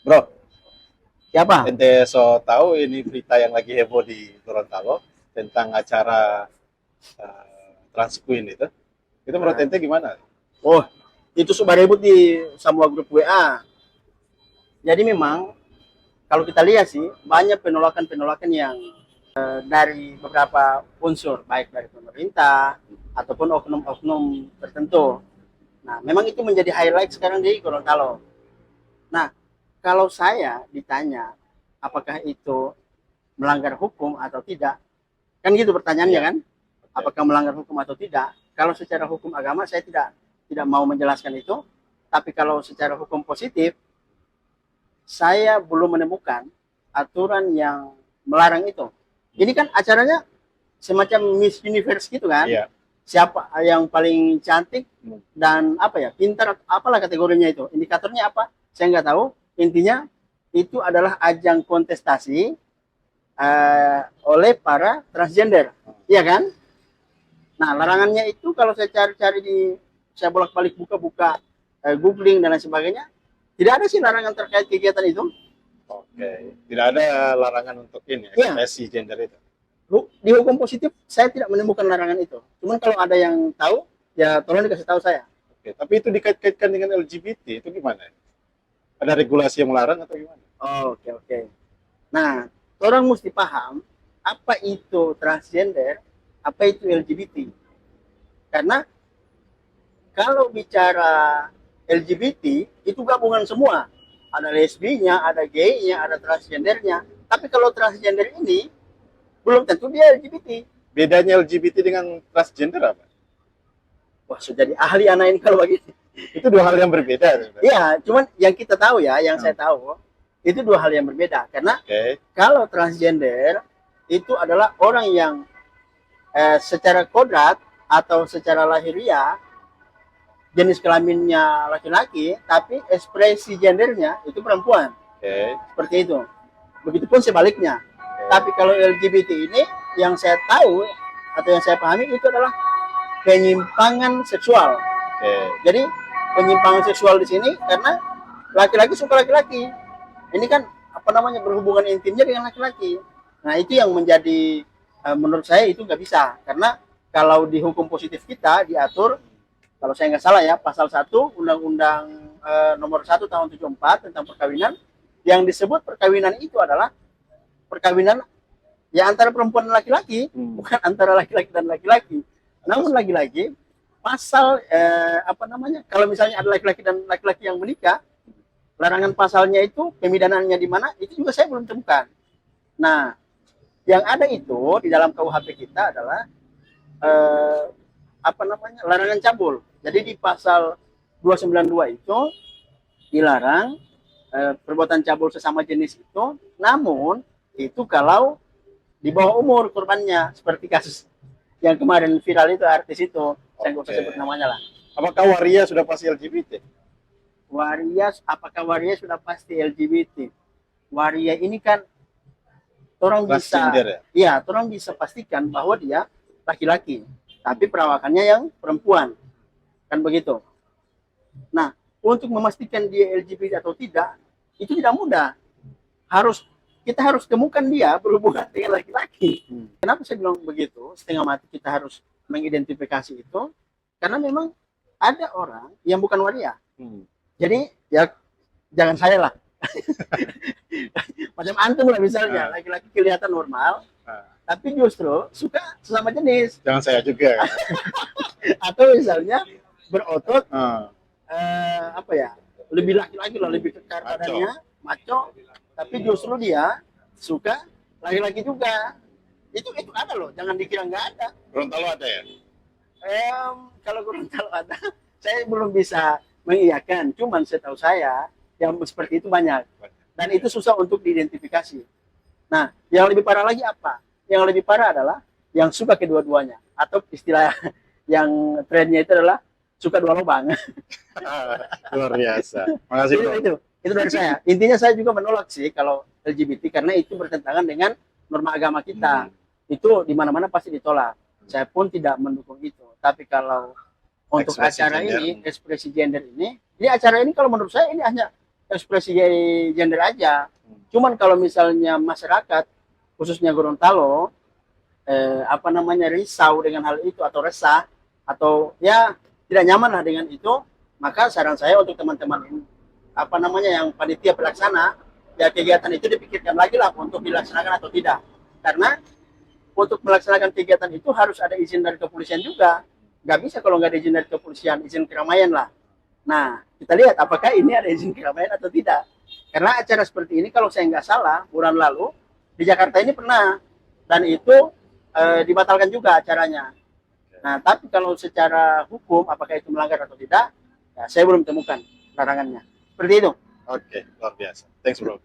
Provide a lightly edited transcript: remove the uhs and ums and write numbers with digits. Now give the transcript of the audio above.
Bro, Siapa? ente so tahu ini berita yang lagi heboh di Gorontalo tentang acara Trans Queen itu? Itu menurut Nah, ente gimana? oh, itu sudah ribut di semua grup WA. Jadi memang kalau kita lihat sih banyak penolakan-penolakan yang dari beberapa unsur, baik dari pemerintah ataupun oknum-oknum tertentu. Nah, memang itu menjadi highlight sekarang di Gorontalo. Nah, kalau saya ditanya apakah itu melanggar hukum atau tidak, kan gitu pertanyaannya Iya, kan? oke. Apakah melanggar hukum atau tidak? Kalau secara hukum agama saya tidak mau menjelaskan itu, tapi kalau secara hukum positif saya belum menemukan aturan yang melarang itu. Ini kan acaranya semacam Miss Universe gitu kan? Iya. Siapa yang paling cantik Hmm. dan apa ya, pintar, apalah kategorinya itu. Indikatornya apa? Saya nggak tahu. Intinya itu adalah ajang kontestasi oleh para transgender, iya kan? Nah, larangannya itu kalau saya cari-cari saya bolak-balik buka-buka, googling dan lain sebagainya, tidak ada sih larangan terkait kegiatan itu. Oke. Tidak ada larangan untuk ini, Iya, ekspresi gender itu. di hukum positif saya tidak menemukan larangan itu. Cuman kalau ada yang tahu, ya tolong dikasih tahu saya. Oke. Tapi itu dikait-kaitkan dengan LGBT, itu gimana? Ada regulasi yang melarang atau gimana? Oh, oke, oke. Nah, orang mesti paham apa itu transgender, apa itu LGBT. Karena kalau bicara LGBT itu gabungan semua. Ada lesbinya, ada gaynya, ada transgendernya. Tapi kalau transgender ini belum tentu dia LGBT. Bedanya LGBT dengan transgender apa? Wah, sudah jadi ahli anak ini kalau begini. Itu dua hal yang berbeda sebenarnya. Iya, cuman yang kita tahu ya, yang Hmm. saya tahu itu dua hal yang berbeda. Karena Oke. kalau transgender itu adalah orang yang secara kodrat atau secara lahiriah jenis kelaminnya laki-laki, tapi ekspresi gendernya itu perempuan. Oke. Seperti itu. Begitupun sebaliknya. Oke. Tapi kalau LGBT ini yang saya tahu atau yang saya pahami itu adalah penyimpangan seksual. Oke. Jadi penyimpangan seksual di sini karena laki-laki suka laki-laki. Ini kan apa namanya berhubungan intimnya dengan laki-laki. Nah itu yang menjadi menurut saya itu nggak bisa karena kalau di hukum positif kita diatur kalau saya nggak salah ya pasal 1 Undang-Undang nomor 1 tahun 74 tentang perkawinan yang disebut perkawinan itu adalah perkawinan ya antara perempuan dan laki-laki Hmm. bukan antara laki-laki dan laki-laki. Namun lagi-lagi pasal apa namanya kalau misalnya ada laki-laki dan laki-laki yang menikah larangan pasalnya itu pemidanannya di mana itu juga saya belum temukan. Nah yang ada itu di dalam KUHP kita adalah eh, apa namanya larangan cabul. Jadi di pasal 292 itu dilarang perbuatan cabul sesama jenis itu, namun itu kalau di bawah umur korbannya seperti kasus yang kemarin viral itu artis itu, saya nggak usah Oke. sebut namanya lah. Apakah waria sudah pasti LGBT? Waria, apakah waria sudah pasti LGBT? Waria ini kan orang bisa, Transgender ya? ya orang bisa pastikan bahwa dia laki-laki, tapi perawakannya yang perempuan, kan begitu. Nah, untuk memastikan dia LGBT atau tidak, itu tidak mudah. Harus kita harus temukan dia berhubungan dengan laki-laki. Hmm. Kenapa saya bilang begitu? Setengah mati kita harus mengidentifikasi itu karena memang ada orang yang bukan waria. Hmm. Jadi ya jangan saya lah. Macam antum lah misalnya, Nah, laki-laki kelihatan normal, nah, tapi justru suka sesama jenis. jangan saya juga. Atau misalnya berotot Ah, apa ya lebih laki-laki lah lebih kekar maco. badannya maco tapi justru dia suka laki-laki juga itu ada loh jangan dikira nggak ada. Gorontalo ada ya? Kalau Gorontalo ada saya belum bisa mengiyakan cuman setahu saya yang seperti itu banyak dan itu susah untuk diidentifikasi. Nah yang lebih parah lagi apa yang lebih parah adalah yang suka kedua-duanya atau istilah yang trennya itu adalah suka dua lubang. Luar biasa. Makasih itu bro. itu itu dari saya intinya saya juga menolak sih kalau LGBT karena itu bertentangan dengan norma agama kita. Hmm. Itu di mana-mana pasti ditolak. Saya pun tidak mendukung itu tapi kalau untuk Ekspresi acara gender. ini ekspresi gender ini acara ini kalau menurut saya ini hanya ekspresi gender aja. Hmm. Cuman kalau misalnya masyarakat khususnya Gorontalo apa namanya risau dengan hal itu atau resah atau ya tidak nyaman lah dengan itu, maka saran saya untuk teman-teman apa namanya yang panitia pelaksana, ya kegiatan itu dipikirkan lagi lah untuk dilaksanakan atau tidak. Karena untuk melaksanakan kegiatan itu harus ada izin dari kepolisian juga. Nggak bisa kalau nggak ada izin dari kepolisian, izin keramaian lah. Nah, kita lihat apakah ini ada izin keramaian atau tidak. Karena acara seperti ini kalau saya nggak salah, bulan lalu di Jakarta ini pernah. Dan itu dibatalkan juga acaranya. Nah, tapi kalau secara hukum, apakah itu melanggar atau tidak, ya, saya belum temukan larangannya. Seperti itu. Oke, luar biasa. Thanks bro.